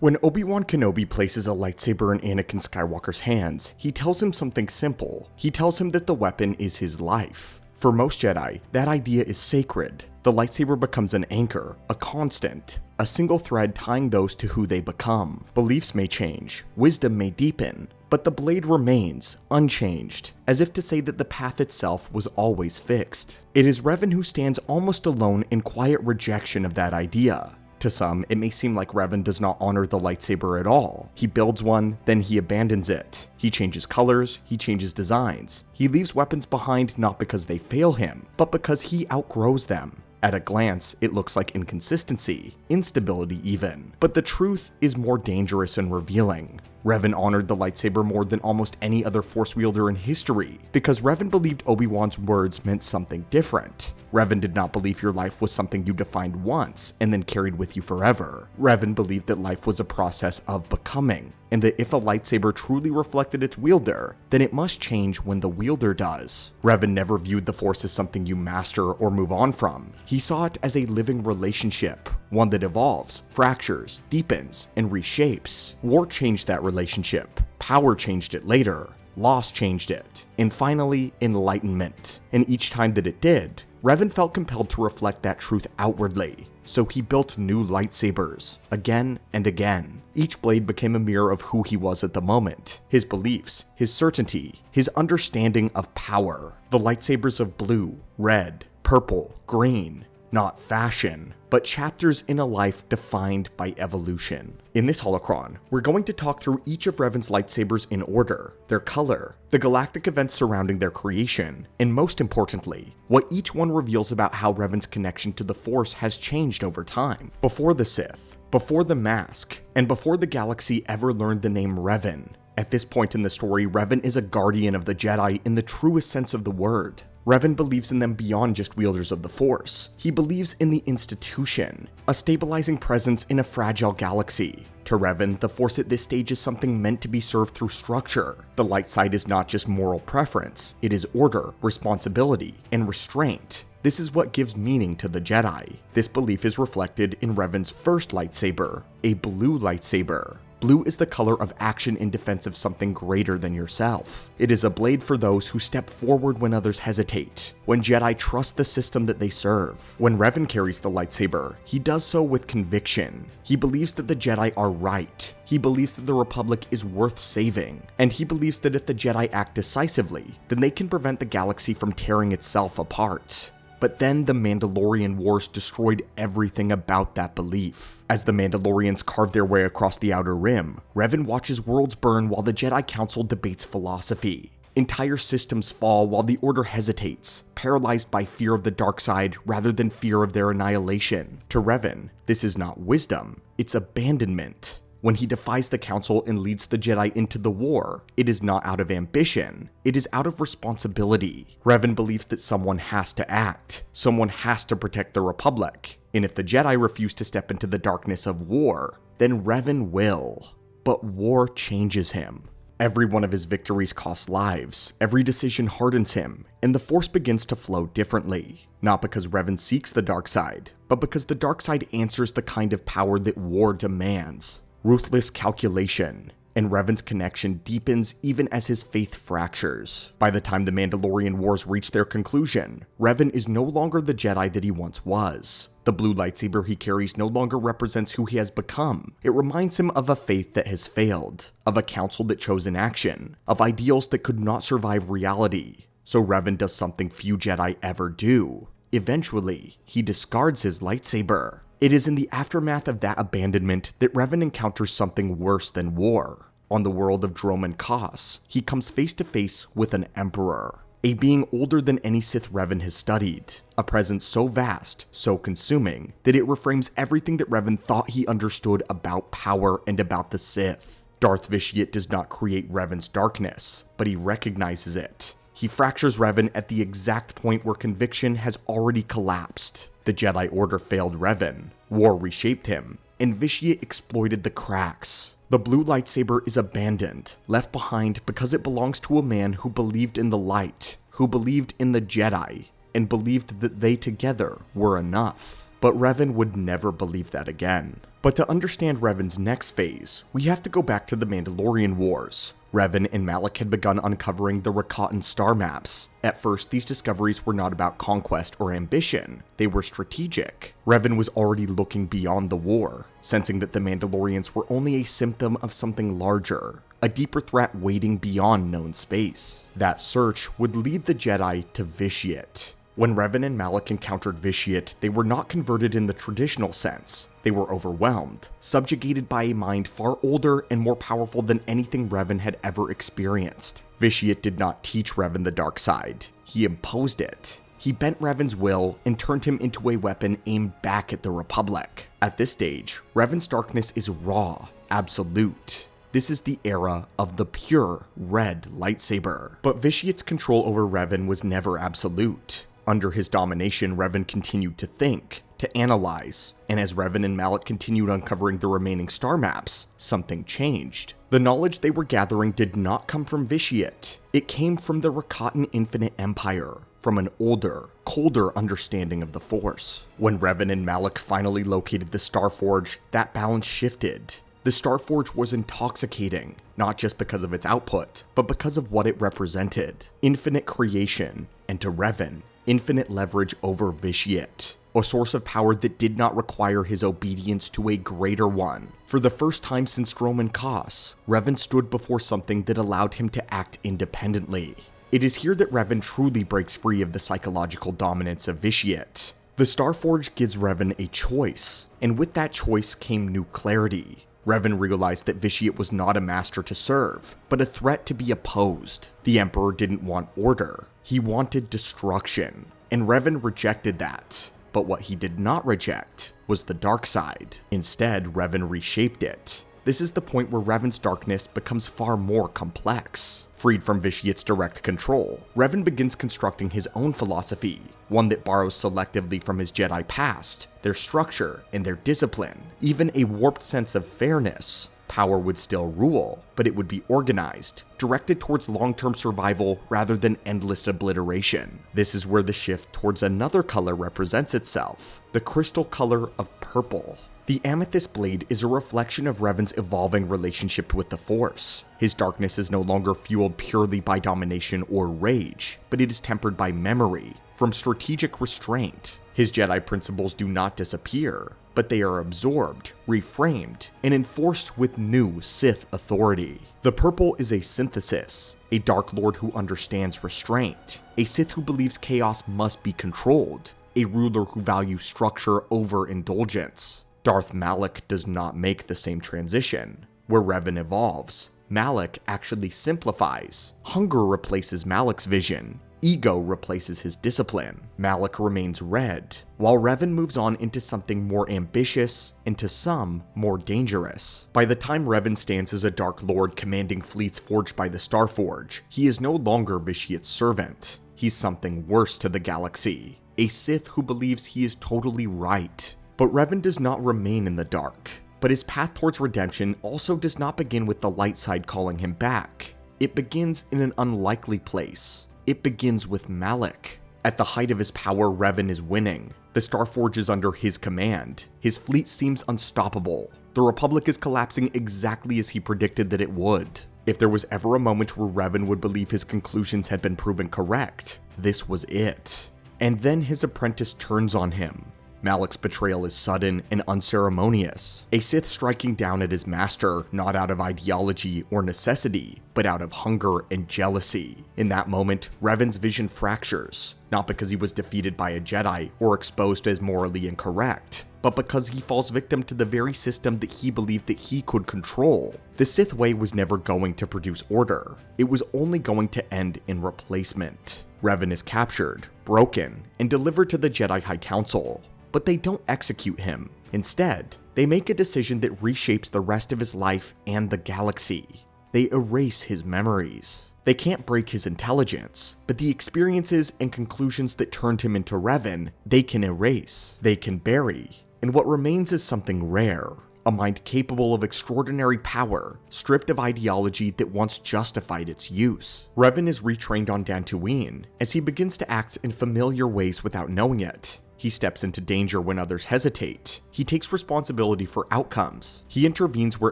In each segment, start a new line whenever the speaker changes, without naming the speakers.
When Obi-Wan Kenobi places a lightsaber in Anakin Skywalker's hands, he tells him something simple. He tells him that the weapon is his life. For most Jedi, that idea is sacred. The lightsaber becomes an anchor, a constant, a single thread tying those to who they become. Beliefs may change, wisdom may deepen, but the blade remains, unchanged, as if to say that the path itself was always fixed. It is Revan who stands almost alone in quiet rejection of that idea. To some, it may seem like Revan does not honor the lightsaber at all. He builds one, then he abandons it. He changes colors, he changes designs. He leaves weapons behind not because they fail him, but because he outgrows them. At a glance, it looks like inconsistency, instability even. But the truth is more dangerous and revealing. Revan honored the lightsaber more than almost any other Force wielder in history, because Revan believed Obi-Wan's words meant something different. Revan did not believe your life was something you defined once and then carried with you forever. Revan believed that life was a process of becoming, and that if a lightsaber truly reflected its wielder, then it must change when the wielder does. Revan never viewed the Force as something you master or move on from. He saw it as a living relationship, one that evolves, fractures, deepens, and reshapes. War changed that relationship. Power changed it later. Loss changed it. And finally, enlightenment. And each time that it did, Revan felt compelled to reflect that truth outwardly. So he built new lightsabers, again and again. Each blade became a mirror of who he was at the moment, his beliefs, his certainty, his understanding of power. The lightsabers of blue, red, purple, green, not fashion, but chapters in a life defined by evolution. In this holocron, we're going to talk through each of Revan's lightsabers in order, their color, the galactic events surrounding their creation, and most importantly, what each one reveals about how Revan's connection to the Force has changed over time. Before the Sith, before the Mask, and before the galaxy ever learned the name Revan. At this point in the story, Revan is a guardian of the Jedi in the truest sense of the word. Revan believes in them beyond just wielders of the Force. He believes in the institution, a stabilizing presence in a fragile galaxy. To Revan, the Force at this stage is something meant to be served through structure. The light side is not just moral preference, it is order, responsibility, and restraint. This is what gives meaning to the Jedi. This belief is reflected in Revan's first lightsaber, a blue lightsaber. Blue is the color of action in defense of something greater than yourself. It is a blade for those who step forward when others hesitate, when Jedi trust the system that they serve. When Revan carries the lightsaber, he does so with conviction. He believes that the Jedi are right. He believes that the Republic is worth saving. And he believes that if the Jedi act decisively, then they can prevent the galaxy from tearing itself apart. But then the Mandalorian Wars destroyed everything about that belief. As the Mandalorians carve their way across the Outer Rim, Revan watches worlds burn while the Jedi Council debates philosophy. Entire systems fall while the Order hesitates, paralyzed by fear of the dark side rather than fear of their annihilation. To Revan, this is not wisdom, it's abandonment. When he defies the Council and leads the Jedi into the war, it is not out of ambition, it is out of responsibility. Revan believes that someone has to act, someone has to protect the Republic, and if the Jedi refuse to step into the darkness of war, then Revan will. But war changes him. Every one of his victories costs lives, every decision hardens him, and the Force begins to flow differently. Not because Revan seeks the dark side, but because the dark side answers the kind of power that war demands. Ruthless calculation, and Revan's connection deepens even as his faith fractures. By the time the Mandalorian Wars reach their conclusion, Revan is no longer the Jedi that he once was. The blue lightsaber he carries no longer represents who he has become. It reminds him of a faith that has failed, of a council that chose inaction, of ideals that could not survive reality. So Revan does something few Jedi ever do. Eventually, he discards his lightsaber. It is in the aftermath of that abandonment that Revan encounters something worse than war. On the world of Dromund Kaas, he comes face to face with an Emperor, a being older than any Sith Revan has studied, a presence so vast, so consuming, that it reframes everything that Revan thought he understood about power and about the Sith. Darth Vitiate does not create Revan's darkness, but he recognizes it. He fractures Revan at the exact point where conviction has already collapsed. The Jedi Order failed Revan, war reshaped him, and Vitiate exploited the cracks. The blue lightsaber is abandoned, left behind because it belongs to a man who believed in the light, who believed in the Jedi, and believed that they together were enough. But Revan would never believe that again. But to understand Revan's next phase, we have to go back to the Mandalorian Wars. Revan and Malak had begun uncovering the Rakatan star maps. At first, these discoveries were not about conquest or ambition, they were strategic. Revan was already looking beyond the war, sensing that the Mandalorians were only a symptom of something larger, a deeper threat waiting beyond known space. That search would lead the Jedi to Vitiate. When Revan and Malak encountered Vitiate, they were not converted in the traditional sense. They were overwhelmed, subjugated by a mind far older and more powerful than anything Revan had ever experienced. Vitiate did not teach Revan the dark side, he imposed it. He bent Revan's will and turned him into a weapon aimed back at the Republic. At this stage, Revan's darkness is raw, absolute. This is the era of the pure red lightsaber. But Vitiate's control over Revan was never absolute. Under his domination, Revan continued to think, to analyze, and as Revan and Malak continued uncovering the remaining star maps, something changed. The knowledge they were gathering did not come from Vitiate. It came from the Rakatan Infinite Empire, from an older, colder understanding of the Force. When Revan and Malak finally located the Starforge, that balance shifted. The Starforge was intoxicating, not just because of its output, but because of what it represented. Infinite creation, and to Revan, infinite leverage over Vitiate, a source of power that did not require his obedience to a greater one. For the first time since Roman Kos, Revan stood before something that allowed him to act independently. It is here that Revan truly breaks free of the psychological dominance of Vitiate. The Starforge gives Revan a choice, and with that choice came new clarity. Revan realized that Vitiate was not a master to serve, but a threat to be opposed. The Emperor didn't want order, he wanted destruction, and Revan rejected that. But what he did not reject was the dark side. Instead, Revan reshaped it. This is the point where Revan's darkness becomes far more complex. Freed from Vitiate's direct control, Revan begins constructing his own philosophy, one that borrows selectively from his Jedi past, their structure, and their discipline. Even a warped sense of fairness. Power would still rule, but it would be organized, directed towards long-term survival rather than endless obliteration. This is where the shift towards another color represents itself, the crystal color of purple. The amethyst blade is a reflection of Revan's evolving relationship with the Force. His darkness is no longer fueled purely by domination or rage, but it is tempered by memory, from strategic restraint. His Jedi principles do not disappear, but they are absorbed, reframed, and enforced with new Sith authority. The purple is a synthesis, a Dark Lord who understands restraint, a Sith who believes chaos must be controlled, a ruler who values structure over indulgence. Darth Malak does not make the same transition. Where Revan evolves, Malak actually simplifies. Hunger replaces Malak's vision. Ego replaces his discipline. Malak remains red, while Revan moves on into something more ambitious and to some, more dangerous. By the time Revan stands as a Dark Lord commanding fleets forged by the Starforge, he is no longer Vitiate's servant. He's something worse to the galaxy. A Sith who believes he is totally right. But Revan does not remain in the dark. But his path towards redemption also does not begin with the light side calling him back. It begins in an unlikely place. It begins with Malak. At the height of his power, Revan is winning. The Starforge is under his command. His fleet seems unstoppable. The Republic is collapsing exactly as he predicted that it would. If there was ever a moment where Revan would believe his conclusions had been proven correct, this was it. And then his apprentice turns on him. Malak's betrayal is sudden and unceremonious, a Sith striking down at his master not out of ideology or necessity, but out of hunger and jealousy. In that moment, Revan's vision fractures, not because he was defeated by a Jedi or exposed as morally incorrect, but because he falls victim to the very system that he believed that he could control. The Sith way was never going to produce order, it was only going to end in replacement. Revan is captured, broken, and delivered to the Jedi High Council. But they don't execute him. Instead, they make a decision that reshapes the rest of his life and the galaxy. They erase his memories. They can't break his intelligence, but the experiences and conclusions that turned him into Revan, they can erase, they can bury. And what remains is something rare, a mind capable of extraordinary power, stripped of ideology that once justified its use. Revan is retrained on Dantooine as he begins to act in familiar ways without knowing it. He steps into danger when others hesitate. He takes responsibility for outcomes. He intervenes where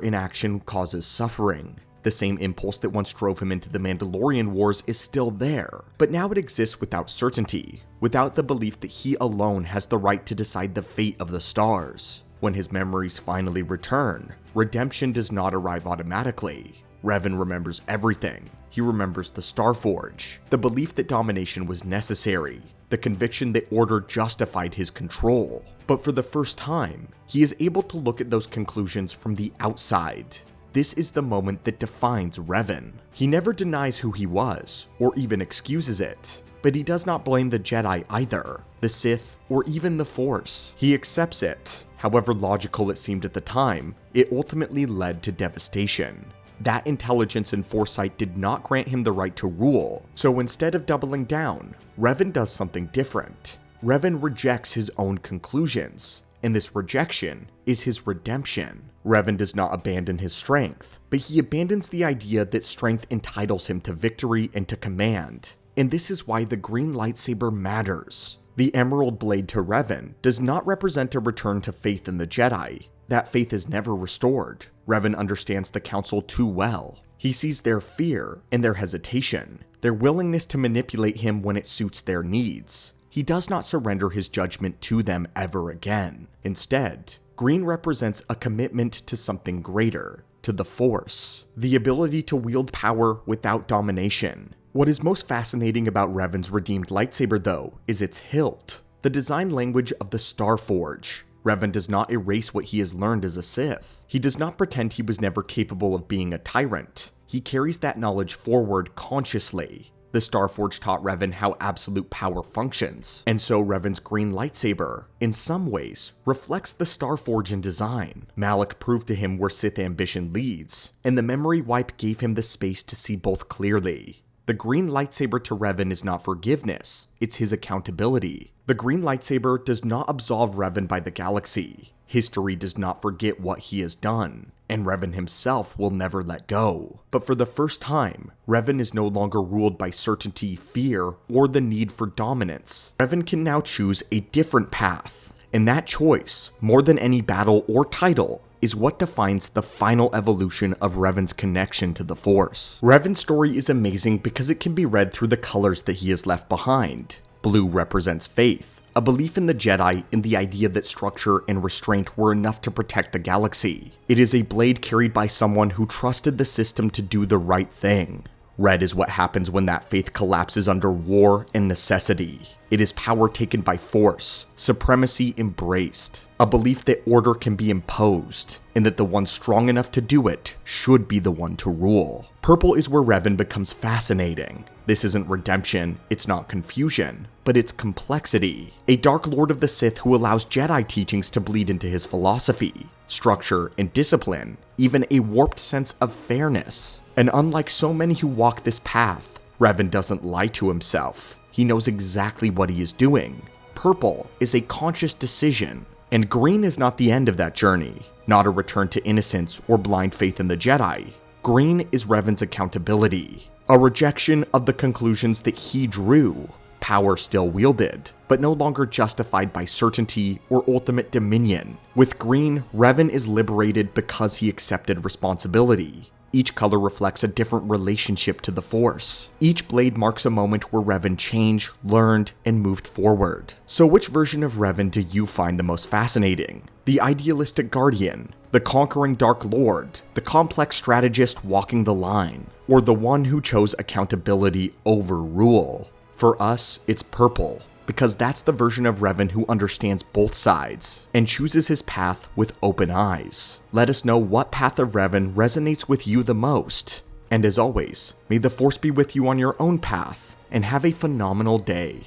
inaction causes suffering. The same impulse that once drove him into the Mandalorian Wars is still there, but now it exists without certainty, without the belief that he alone has the right to decide the fate of the stars. When his memories finally return, redemption does not arrive automatically. Revan remembers everything. He remembers the Starforge, the belief that domination was necessary, the conviction that order justified his control. But for the first time, he is able to look at those conclusions from the outside. This is the moment that defines Revan. He never denies who he was, or even excuses it. But he does not blame the Jedi either, the Sith, or even the Force. He accepts it. However logical it seemed at the time, it ultimately led to devastation. That intelligence and foresight did not grant him the right to rule, so instead of doubling down, Revan does something different. Revan rejects his own conclusions, and this rejection is his redemption. Revan does not abandon his strength, but he abandons the idea that strength entitles him to victory and to command. And this is why the green lightsaber matters. The emerald blade to Revan does not represent a return to faith in the Jedi. That faith is never restored. Revan understands the Council too well. He sees their fear and their hesitation, their willingness to manipulate him when it suits their needs. He does not surrender his judgment to them ever again. Instead, green represents a commitment to something greater, to the Force, the ability to wield power without domination. What is most fascinating about Revan's redeemed lightsaber, though, is its hilt, the design language of the Starforge. Revan does not erase what he has learned as a Sith. He does not pretend he was never capable of being a tyrant. He carries that knowledge forward consciously. The Starforge taught Revan how absolute power functions, and so Revan's green lightsaber, in some ways, reflects the Starforge in design. Malak proved to him where Sith ambition leads, and the memory wipe gave him the space to see both clearly. The green lightsaber to Revan is not forgiveness, it's his accountability. The green lightsaber does not absolve Revan by the galaxy. History does not forget what he has done, and Revan himself will never let go. But for the first time, Revan is no longer ruled by certainty, fear, or the need for dominance. Revan can now choose a different path, and that choice, more than any battle or title, is what defines the final evolution of Revan's connection to the Force. Revan's story is amazing because it can be read through the colors that he has left behind. Blue represents faith, a belief in the Jedi and the idea that structure and restraint were enough to protect the galaxy. It is a blade carried by someone who trusted the system to do the right thing. Red is what happens when that faith collapses under war and necessity. It is power taken by force, supremacy embraced, a belief that order can be imposed, and that the one strong enough to do it should be the one to rule. Purple is where Revan becomes fascinating. This isn't redemption, it's not confusion, but it's complexity. A Dark Lord of the Sith who allows Jedi teachings to bleed into his philosophy, structure, and discipline, even a warped sense of fairness. And unlike so many who walk this path, Revan doesn't lie to himself. He knows exactly what he is doing. Purple is a conscious decision, and green is not the end of that journey, not a return to innocence or blind faith in the Jedi. Green is Revan's accountability, a rejection of the conclusions that he drew. Power still wielded, but no longer justified by certainty or ultimate dominion. With green, Revan is liberated because he accepted responsibility. Each color reflects a different relationship to the Force. Each blade marks a moment where Revan changed, learned, and moved forward. So which version of Revan do you find the most fascinating? The idealistic guardian, the conquering Dark Lord, the complex strategist walking the line, or the one who chose accountability over rule? For us, it's purple, because that's the version of Revan who understands both sides and chooses his path with open eyes. Let us know what path of Revan resonates with you the most. And as always, may the Force be with you on your own path, and have a phenomenal day.